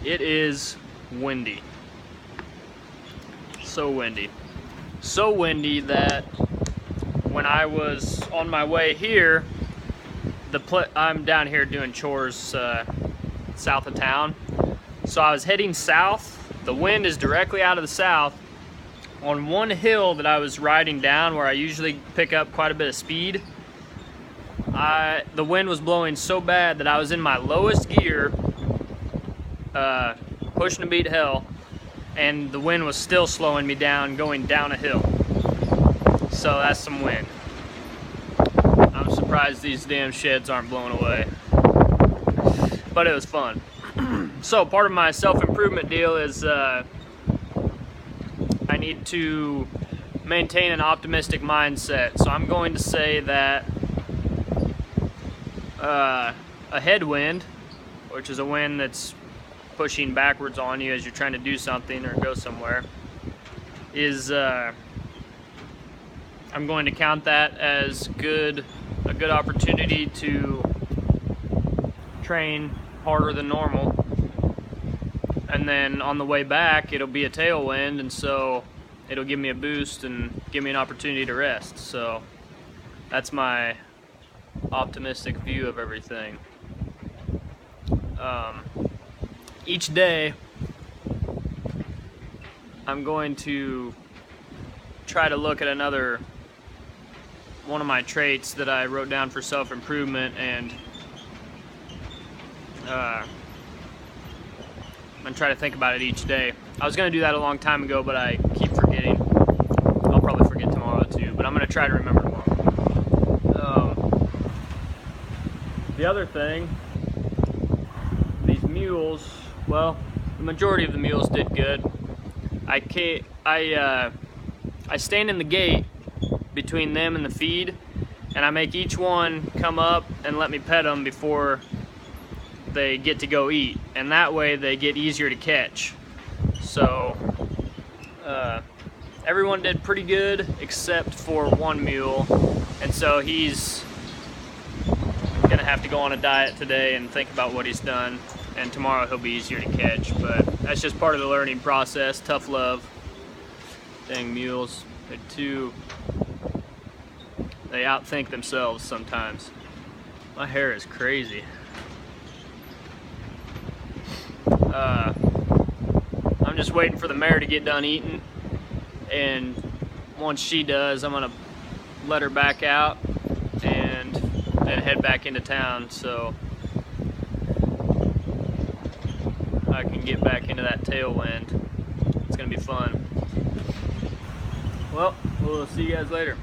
It is windy. So windy. So windy that when I was on my way here, I'm down here doing chores south of town. So I was heading south. The wind is directly out of the south. On one hill that I was riding down where I usually pick up quite a bit of speed, the wind was blowing so bad that I was in my lowest gear, pushing to beat hell, and the wind was still slowing me down going down a hill. So that's some wind. I'm surprised these damn sheds aren't blown away. But it was fun. So part of my self-improvement deal is I need to maintain an optimistic mindset. So I'm going to say that a headwind, which is a wind that's pushing backwards on you as you're trying to do something or go somewhere, is I'm going to count that as a good opportunity to train harder than normal. And then on the way back, it'll be a tailwind, and so it'll give me a boost and give me an opportunity to rest. So that's my optimistic view of everything. Each day, I'm going to try to look at one of my traits that I wrote down for self-improvement, and I'm gonna try to think about it each day. I was gonna do that a long time ago, but I keep forgetting. I'll probably forget tomorrow too, but I'm gonna try to remember tomorrow. The other thing, these mules, well, the majority of the mules did good. I stand in the gate between them and the feed, and I make each one come up and let me pet them before they get to go eat, and that way they get easier to catch. So everyone did pretty good except for one mule, and so he's gonna have to go on a diet today and think about what he's done, and tomorrow he'll be easier to catch. But that's just part of the learning process. Tough love. Dang mules, they outthink themselves sometimes. My hair is crazy. I'm just waiting for the mare to get done eating, and once she does, I'm gonna let her back out and then head back into town so I can get back into that tailwind. It's gonna be fun. Well, we'll see you guys later.